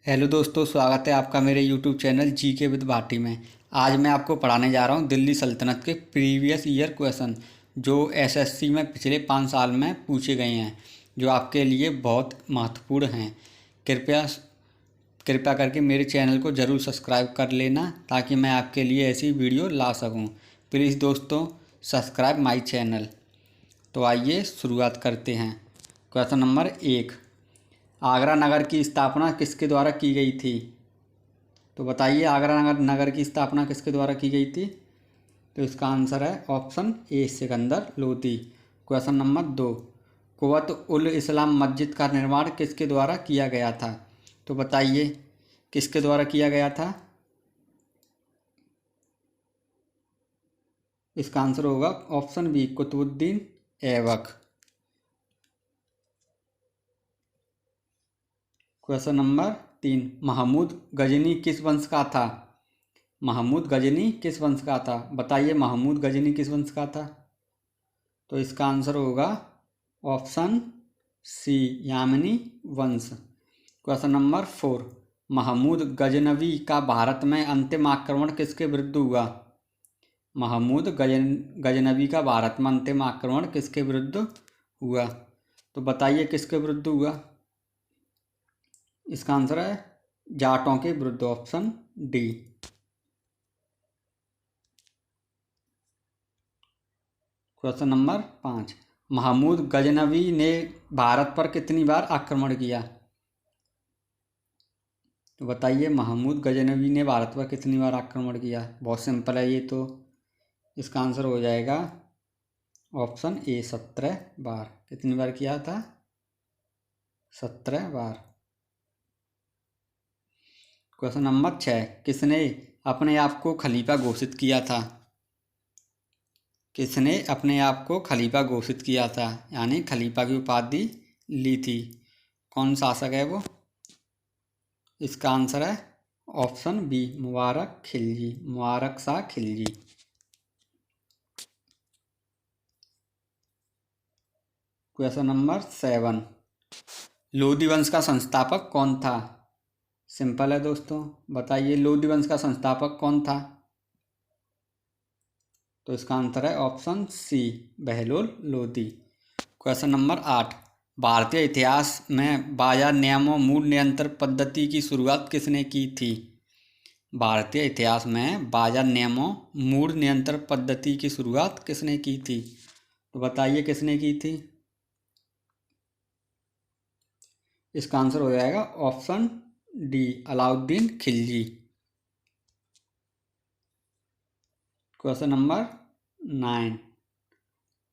Hello दोस्तों, स्वागत है आपका मेरे YouTube channel GK with Bhati में। आज मैं आपको पढ़ाने जा रहा हूँ दिल्ली सल्तनत के प्रीवियस ईयर क्वेश्चन जो एसएससी में पिछले 5 साल में पूछे गए हैं, जो आपके लिए बहुत महत्वपूर्ण हैं। कृपया कृपया करके मेरे चैनल को ज़रूर सब्सक्राइब कर लेना ताकि मैं आपके लिए ऐसी वीडियो ला सकूँ। प्लीज़ दोस्तों, सब्सक्राइब माई चैनल। तो आइए शुरुआत करते हैं। क्वेश्चन नंबर 1, आगरा नगर की स्थापना किसके द्वारा की गई थी? तो बताइए, आगरा नगर की स्थापना किसके द्वारा की गई थी? तो इसका आंसर है ऑप्शन ए, सिकंदर लोदी। क्वेश्चन नंबर 2, कुव्वत उल इस्लाम मस्जिद का निर्माण किसके द्वारा किया गया था? तो बताइए, किसके द्वारा किया गया था? इसका आंसर होगा option B, Qutubuddin Aibak. Question number 3, Mahmud Ghazni किस वंश का था? महमूद गजनी किस वंश का था? बताइए, महमूद गजनी किस वंश का था? तो इसका आंसर होगा ऑप्शन सी, यामिनी वंश। क्वेश्चन नंबर 4, महमूद गजनवी का भारत में अंतिम आक्रमण किसके विरुद्ध हुआ? महमूद गजनवी का भारत में अंतिम आक्रमण किसके विरुद्ध हुआ? तो बताइए, किसके विरुद्ध हुआ? इसका आंसर है जाटों के विरुद्ध, option D. Question number 5, Mahmud Ghaznavi ने भारत पर कितनी बार आक्रमण किया? तो बताइए, महमूद गजनवी ने भारत पर कितनी बार आक्रमण किया? बहुत सिंपल है ये तो। इसका आंसर हो जाएगा ऑप्शन ए, 17 बार। कितनी बार किया था? 17 बार। क्वेश्चन नंबर 6, किसने अपने आप को खलीफा घोषित किया था? किसने अपने आप को खलीफा घोषित किया था, यानी खलीफा की उपाधि ली थी? कौन शासक है वो? इसका आंसर है ऑप्शन बी, मुबारक खिलजी, मुबारक शाह खिलजी। क्वेश्चन नंबर 7, लोदी वंश का संस्थापक कौन था? सिंपल है दोस्तों, बताइए, लोदी वंश का संस्थापक कौन था? तो इसका आंसर है option C, Bahlol Lodi. Question number 8, भारतीय इतिहास में बाजार नियमों मूल नियंत्रण पद्धति की शुरुआत किसने की थी? भारतीय इतिहास में बाजार नियमों मूल नियंत्रण पद्धति की शुरुआत किसने की थी? तो बताइए, किसने की थी? इसका आंसर हो जाएगा option D, Alauddin Khilji. Question number 9,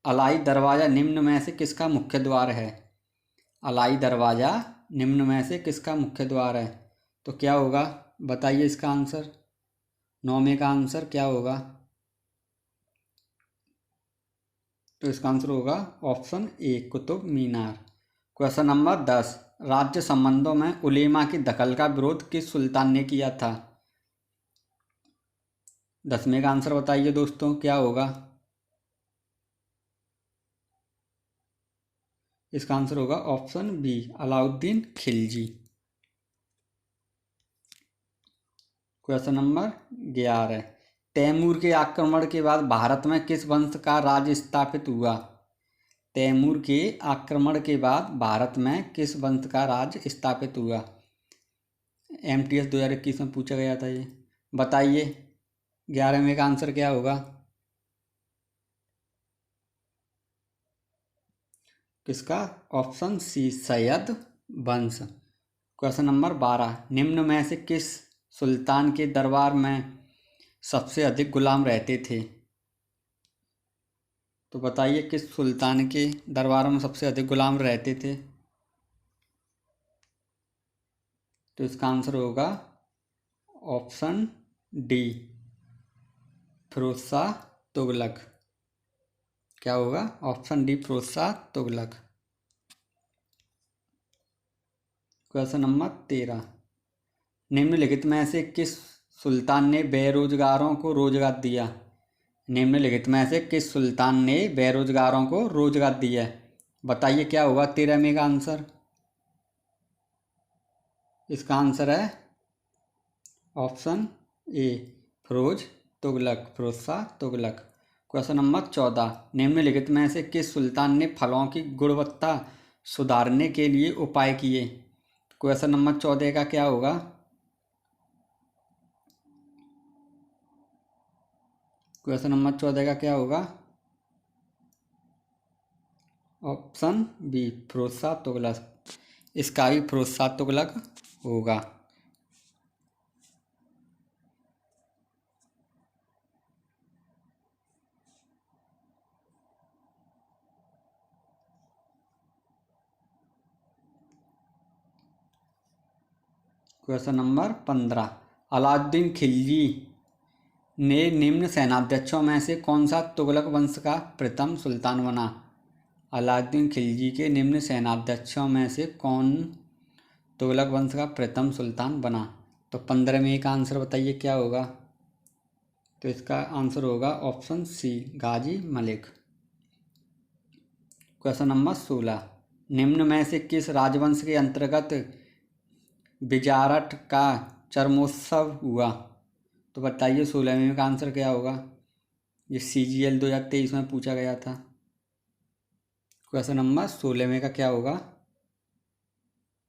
Alai Darwaza निम्न में से किसका मुख्य द्वार है? अलाई दरवाज़ा निम्न में से किसका मुख्य द्वार है? तो क्या होगा? बताइए इसका आंसर। 9 का आंसर क्या होगा? तो इसका आंसर होगा ऑप्शन ए, कुतुब मीनार। क्वेश्चन नंबर 10, राज्य संबंधों में उलेमा की दखल का विरोध किस सुल्तान ने किया था? 10वें का आंसर बताइए दोस्तों, क्या होगा? इसका आंसर होगा option B, Alauddin Khilji. Question number 11, Taimur के आक्रमण के बाद भारत में किस वंश का राज स्थापित हुआ? तैमूर के आक्रमण के बाद भारत में किस वंश का राज स्थापित हुआ? MTS 2021 में पूछा गया था ये। बताइए, 11वें का आंसर क्या होगा? किसका? ऑप्शन सी, सैयद वंश। क्वेश्चन नंबर 12, निम्न में से किस सुल्तान के दरबार में सबसे अधिक गुलाम रहते थे? तो बताइए, किस सुल्तान के दरबार में सबसे अधिक गुलाम रहते थे? तो इसका आंसर होगा ऑप्शन डी, फिरोज शाह तुगलक। क्या होगा? Option D, Firoz Shah Tughlaq. Question number 13, निम्नलिखित में से किस सुल्तान ने बेरोजगारों को रोजगार दिया? निम्नलिखित में से किस सुल्तान ने बेरोजगारों को रोजगार दिया? बताइए, क्या होगा 13वें का आंसर? इसका आंसर है option A Firoz Tughlaq, Firoz Shah Tughlaq. Question number 14, निम्नलिखित में से किस सुल्तान ने फलों की गुणवत्ता सुधारने के लिए उपाय किए? क्वेश्चन नंबर 14 का क्या होगा? क्वेश्चन नंबर 14 का क्या होगा? Option B Firoz Shah Tughlaq. इसका भी फिरोज शाह तुगलक होगा। क्वेश्चन नंबर 15, अलाउद्दीन खिलजी ने निम्न सेनाध्यक्षों में से कौन सा तुगलक वंश का प्रथम सुल्तान बना? अलाउद्दीन खिलजी के निम्न सेनाध्यक्षों में से कौन तुगलक वंश का प्रथम सुल्तान बना? तो 15 में का आंसर बताइए क्या होगा? तो इसका आंसर होगा ऑप्शन सी गाजी मलिक। क्वेश्चन नंबर 16, निम्न में से किस राजवंश के अंतर्गत बिजारट का चरमोत्सव हुआ? तो बताइए 16वें का आंसर क्या होगा? ये CGL 2023 में पूछा गया था। क्वेश्चन नंबर 16वें का क्या होगा?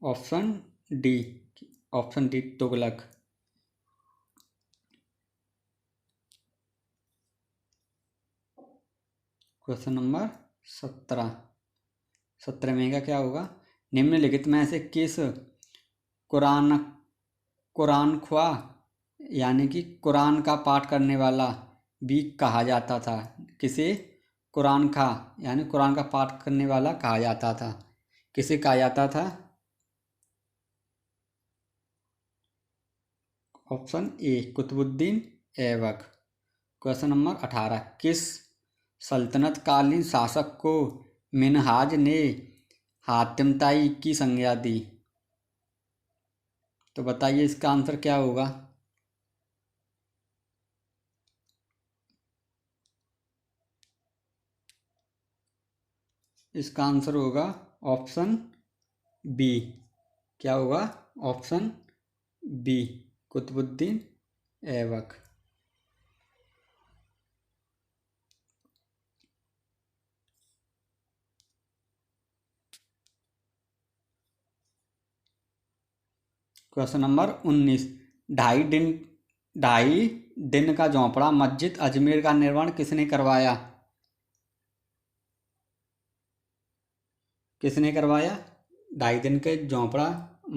Option D, option D Tughlaq. Question number 17में का क्या होगा? निम्नलिखित में से किस कुरान ख्वा यानी कि कुरान का पाठ करने वाला भी कहा जाता था? किसे कुरान खा यानी कुरान का पाठ करने वाला कहा जाता था? किसे कहा जाता था? Option A Qutubuddin Aibak. Question number 18, किस सल्तनत कालीन शासक को मिनहाज ने हातिमताई की संज्ञा दी? तो बताइए इसका आंसर क्या होगा? इसका आंसर होगा ऑप्शन बी। क्या होगा? Option B Qutubuddin Aibak. Question number 19, ढाई दिन का झोंपड़ा मस्जिद अजमेर का निर्माण किसने करवाया? किसने करवाया? 2.5 दिन के झोंपड़ा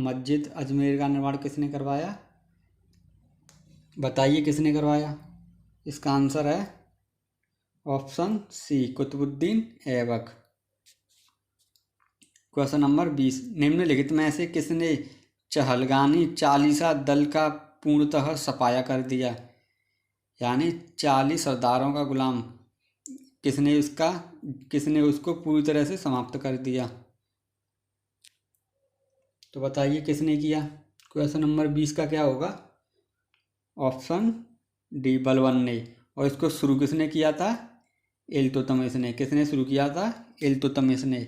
मस्जिद अजमेर का निर्माण किसने करवाया? बताइए किसने करवाया? इसका आंसर है option C Qutubuddin Aibak. Question number 20, निम्नलिखित में से किसने चहलगानी चालीसा दल का पूर्णतः सफाया कर दिया? यानी 40 सरदारों का गुलाम किसने उसको पूरी तरह से समाप्त कर दिया? तो बताइए किसने किया? क्वेश्चन नंबर 20 का क्या होगा? ऑप्शन डी बलबन ने। और इसको शुरू किसने किया था? इल्तुतमिश ने। किसने शुरू किया था? इल्तुतमिश ने।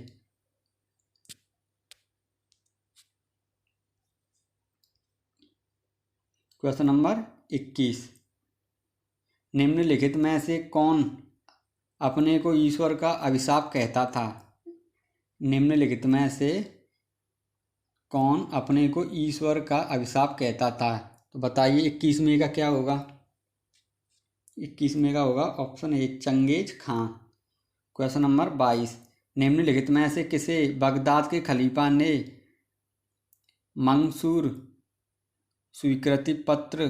क्वेश्चन नंबर 21, निम्नलिखित में से कौन अपने को ईश्वर का अभिशाप कहता था? निम्नलिखित में से कौन अपने को ईश्वर का अभिशाप कहता था? तो बताइए 21वें का क्या होगा? 21वें का होगा option A Genghis Khan. Question number 22, निम्नलिखित में से किसे बगदाद के खलीफा ने मंसूर स्वीकृति पत्र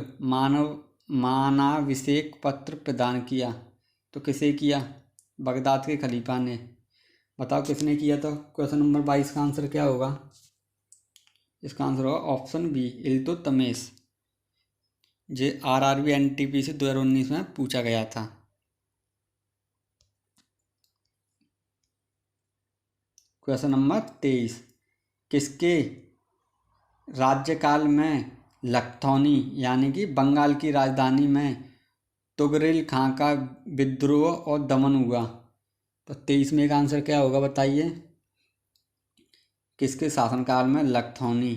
मानाभिषेक पत्र प्रदान किया? तो किसे किया? बगदाद के खलीफा ने। बताओ किसने किया? तो क्वेश्चन नंबर 22 का आंसर क्या होगा? इसका आंसर होगा ऑप्शन बी इल्तुतमिश। जे RRB NTPC 2019 में पूछा गया था। क्वेश्चन नंबर 23, किसके राज्यकाल में लखनऊ यानी कि बंगाल की राजधानी में तुगरिल खां का विद्रोह और दमन हुआ? तो 23वें का आंसर क्या होगा? बताइए किसके शासनकाल में लखनऊ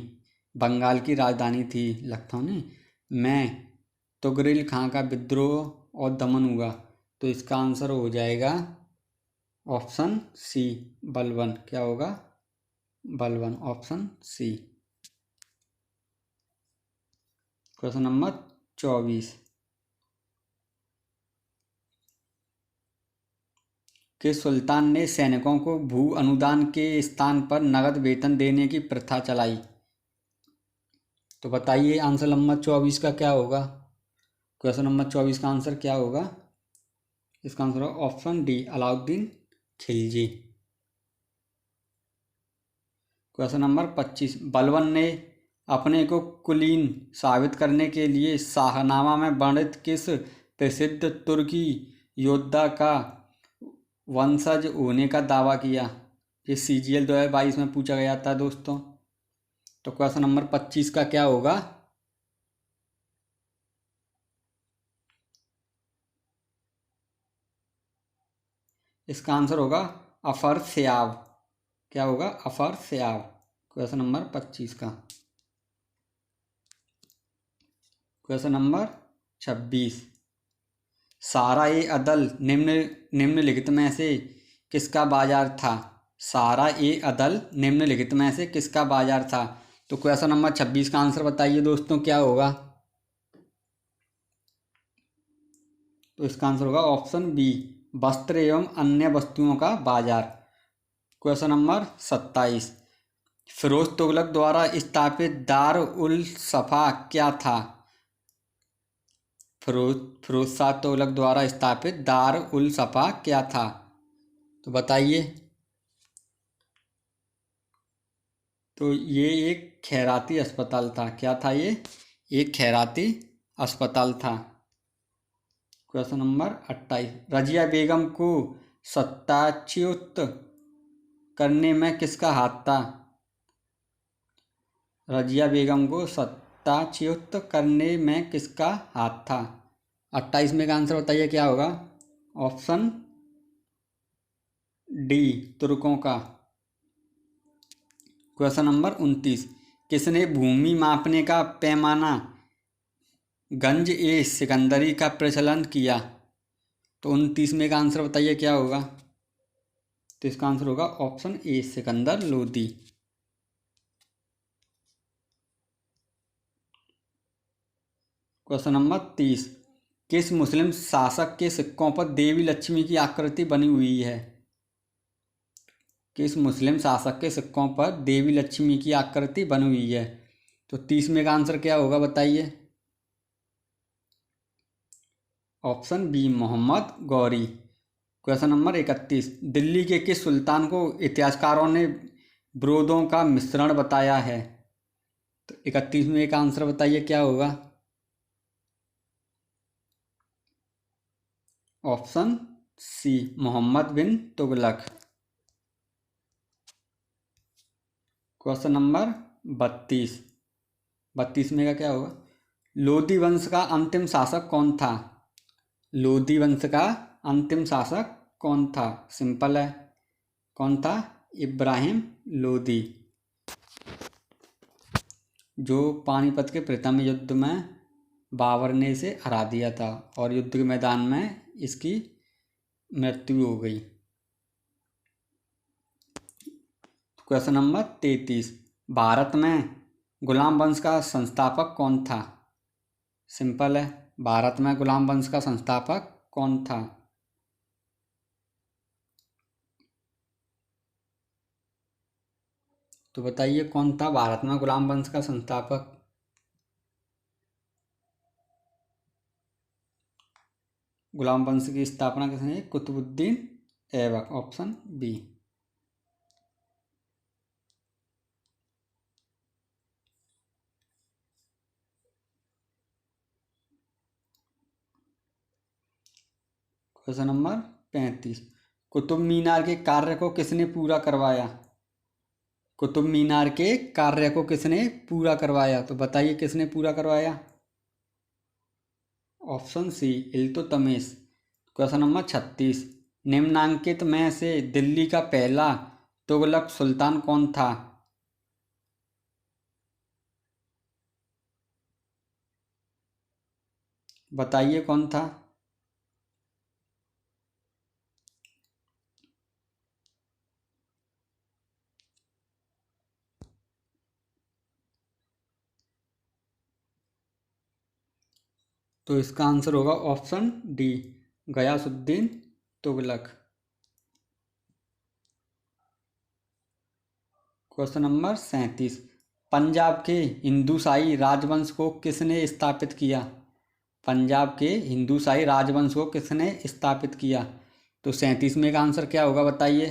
बंगाल की राजधानी थी, लखनऊ ने, में तुगरिल खां का विद्रोह और दमन हुआ। तो इसका आंसर हो जाएगा ऑप्शन सी, बलबन। क्या होगा? Balban, option C. Question number 24, कि सुल्तान ने सैनिकों को भू अनुदान के स्थान पर नगद वेतन देने की प्रथा चलाई। तो बताइए आंसर नंबर 24 का क्या होगा? क्वेश्चन नंबर 24 का आंसर क्या होगा? इसका आंसर होगा option D, Alauddin Khilji. Question number 25, Balban ने अपने को कुलीन साबित करने के लिए शाहनामा में वर्णित किस प्रसिद्ध तुर्की योद्धा का वंशज होने का दावा किया? ये CGL 2022 में पूछा गया था दोस्तों। तो क्वेश्चन नंबर 25 का क्या होगा? इसका आंसर होगा अफरस्याब। क्या होगा? अफरस्याब। क्वेश्चन नंबर 25 का। क्वेश्चन नंबर 26, सारा ए अदल निम्नलिखित में से किसका बाजार था? सारा ए अदल निम्नलिखित में से किसका बाजार था? तो क्वेश्चन नंबर 26 का आंसर बताइए दोस्तों, क्या होगा? तो इसका आंसर होगा ऑप्शन बी, वस्त्र एवं अन्य वस्तुओं का बाजार। क्वेश्चन नंबर 27, फिरोज तुगलक द्वारा स्थापित दार उल सफा क्या था? फिरोज शाह तुगलक द्वारा स्थापित दार उल सफा क्या था? तो बताइए। तो ये एक खैराती अस्पताल था। क्या था ये? एक खैराती अस्पताल था। क्वेश्चन नंबर 28, रजिया बेगम को सत्ताच्युत करने में किसका हाथ था? रजिया बेगम को सत्ताच्युत करने में किसका हाथ था? 28 में का आंसर बताइए, क्या होगा? ऑप्शन डी, तुर्कों का। क्वेश्चन नंबर 29, किसने भूमि मापने का पैमाना गंज ए सिकंदरी का प्रचलन किया? तो 29 में का आंसर बताइए, क्या होगा? तो इसका आंसर होगा ऑप्शन ए, सिकंदर लोदी। क्वेश्चन नंबर 30, किस मुस्लिम शासक के सिक्कों पर देवी लक्ष्मी की आकृति बनी हुई है? किस मुस्लिम शासक के सिक्कों पर देवी लक्ष्मी की आकृति बनी हुई है? तो 30 में का आंसर क्या होगा बताइए? Option B, Mohammad Ghori. Question number 31, Delhi के किस सुल्तान को इतिहासकारों ने विरोधों का मिश्रण बताया है? तो 31 में का आंसर बताइए, क्या होगा? Option C, Mohammad bin Tughlaq. Question number 32 में का क्या होगा? लोदी वंश का अंतिम शासक कौन था? लोदी वंश का अंतिम शासक कौन था? सिंपल है, कौन था? इब्राहिम लोदी, जो पानीपत के प्रथम युद्ध में बाबर ने इसे हरा दिया था और युद्ध के मैदान में इसकी मृत्यु हो गई। क्वेश्चन नंबर 33, भारत में गुलाम वंश का संस्थापक कौन था? सिंपल है, भारत में गुलाम वंश का संस्थापक कौन था? तो बताइए, कौन था भारत में गुलाम वंश का संस्थापक? गुलाम वंश की स्थापना किसने? Qutubuddin Aibak, option B. Question number 35, Qutub Minar के कार्य को किसने पूरा करवाया? कुतुब मीनार के कार्य को किसने पूरा करवाया? तो बताइए, किसने पूरा करवाया? Option C, Iltutmish. Question number 36, निम्नांकित में से दिल्ली का पहला तुगलक सुल्तान कौन था? बताइए कौन था। तो इसका आंसर होगा option D, Ghiyasuddin Tughlaq. Question number 37, Punjab के हिंदूशाही राजवंश को किसने स्थापित किया? पंजाब के हिंदूशाही राजवंश को किसने स्थापित किया? तो 37 में का आंसर क्या होगा बताइए।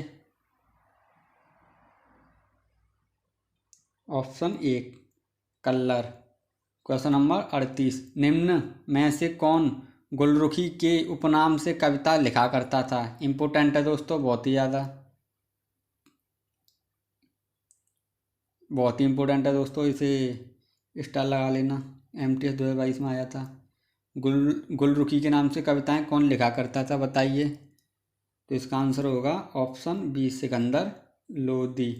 Option A, Kallar. Question number 38, निम्न में से कौन गुलरुखी के उपनाम से कविता लिखा करता था? इम्पोर्टेंट है दोस्तों, बहुत ही ज़्यादा, बहुत ही इम्पोर्टेंट है दोस्तों, इसे स्टार लगा लेना। MTS 2022 में आया था। गुलरुखी के नाम से कविताएं कौन लिखा करता था बताइए। तो इसका आंसर होगा ऑप्शन बी, सिकंदर लोदी।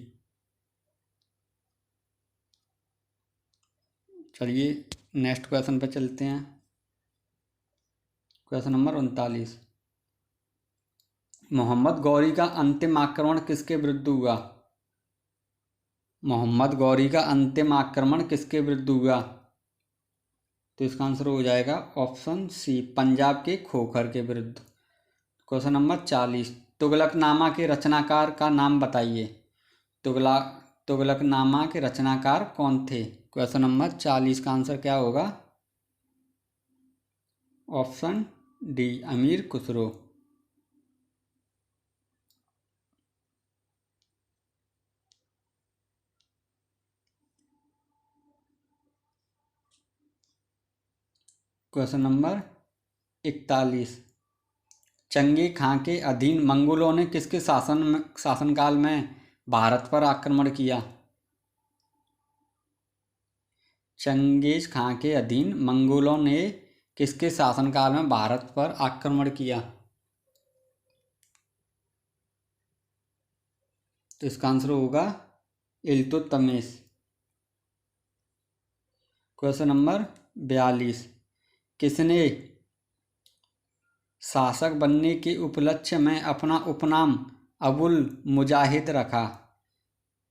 चलिए नेक्स्ट क्वेश्चन पे चलते हैं। क्वेश्चन नंबर 39, मोहम्मद गौरी का अंतिम आक्रमण किसके विरुद्ध हुआ? मोहम्मद गौरी का अंतिम आक्रमण किसके विरुद्ध हुआ? तो इसका आंसर हो जाएगा ऑप्शन सी, पंजाब के खोखर के विरुद्ध। क्वेश्चन नंबर 40, तुगलकनामा के रचनाकार का नाम बताइए। तुगलक तुगलकनामा के रचनाकार कौन थे? क्वेश्चन नंबर 40 का आंसर क्या होगा? ऑप्शन डी, अमीर खुसरो। क्वेश्चन नंबर 41, चंगे खां के अधीन मंगोलों ने किसके शासनकाल में भारत पर आक्रमण किया? चंगेज खां के अधीन मंगोलों ने किसके शासनकाल में भारत पर आक्रमण किया? तो इसका आंसर होगा इल्तुतमिश। क्वेश्चन नंबर 42, किसने शासक बनने के उपलक्ष्य में अपना उपनाम अबुल मुजाहिद रखा?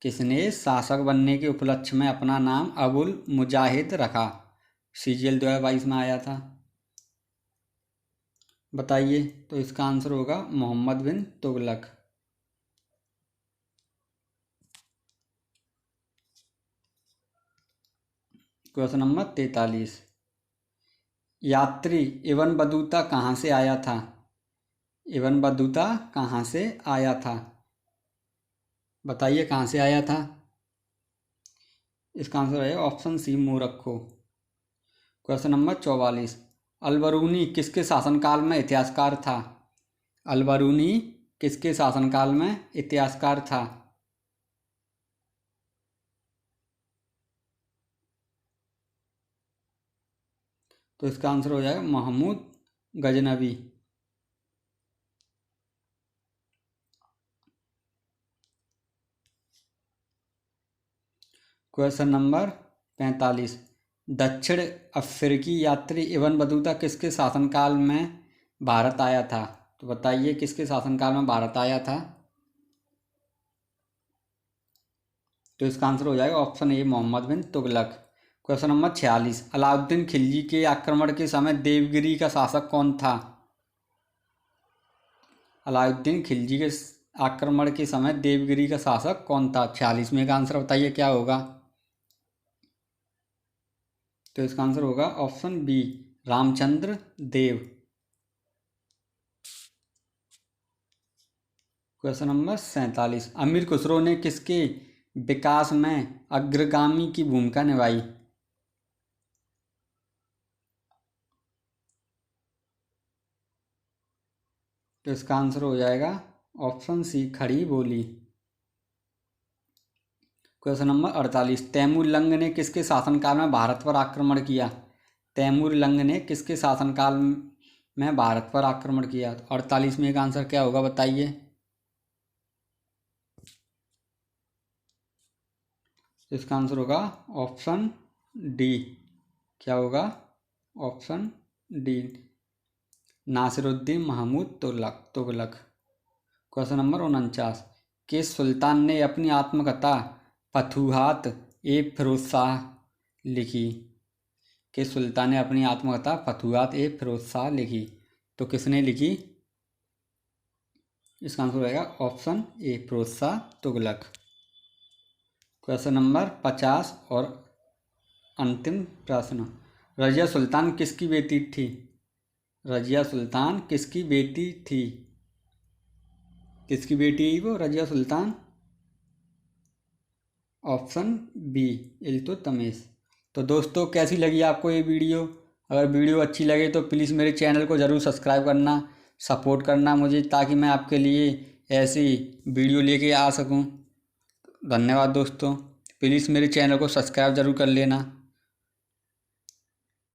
किसने शासक बनने के उपलक्ष्य में अपना नाम अबुल मुजाहिद रखा? CGL 2022 में आया था, बताइए। तो इसका आंसर होगा मोहम्मद बिन तुगलक। क्वेश्चन नंबर 43, यात्री इब्न बतूता कहाँ से आया था? इब्न बतूता कहाँ से आया था? बताइए कहाँ से आया था। इसका आंसर है option C, Morocco. Question number 44, Alberuni किसके शासनकाल में इतिहासकार था? अलबरूनी किसके शासनकाल में इतिहासकार था? तो इसका आंसर हो जाएगा महमूद गजनवी। क्वेश्चन नंबर 45, दक्षिण अफ्रीकी यात्री इब्न बतूता किसके शासनकाल में भारत आया था? तो बताइए किसके शासनकाल में भारत आया था। तो इसका आंसर हो जाएगा option A, Mohammad bin Tughlaq. Question number 46, Alauddin Khilji के आक्रमण के समय देवगिरी का शासक कौन था? अलाउद्दीन खिलजी के आक्रमण के समय देवगिरी का शासक कौन था? 46 में का आंसर बताइए क्या होगा। तो इसका आंसर होगा ऑप्शन बी, रामचंद्र देव। क्वेश्चन नंबर 47, अमीर खुसरो ने किसके विकास में अग्रगामी की भूमिका निभाई? तो इसका आंसर हो जाएगा ऑप्शन सी, खड़ी बोली। क्वेश्चन नंबर 48, तैमूर लंग ने किसके शासनकाल में भारत पर आक्रमण किया? तैमूर लंग ने किसके शासनकाल में भारत पर आक्रमण किया? 48 में का आंसर क्या होगा बताइए। इसका आंसर होगा ऑप्शन डी, क्या होगा? Option D Nasiruddin Mahmud Tughlaq. Question number 49, किस सुल्तान ने अपनी आत्मकथा फतूहात ए फिरोज शाह लिखी? किस सुल्तान ने अपनी आत्मकथा फतूहात ए फिरोज शाह लिखी? तो किसने लिखी? इसका आंसर रहेगा option A, Firoz Shah Tughlaq. Question number 50 और अंतिम प्रश्न, रजिया सुल्तान किसकी बेटी थी? रजिया सुल्तान किसकी बेटी थी? किसकी बेटी है वो रजिया सुल्तान? Option B, Iltutmish. तो दोस्तों, कैसी लगी आपको ये वीडियो? अगर वीडियो अच्छी लगे तो प्लीज़ मेरे चैनल को ज़रूर सब्सक्राइब करना, सपोर्ट करना मुझे, ताकि मैं आपके लिए ऐसी वीडियो लेके आ सकूं। धन्यवाद दोस्तों, प्लीज़ मेरे चैनल को सब्सक्राइब ज़रूर कर लेना।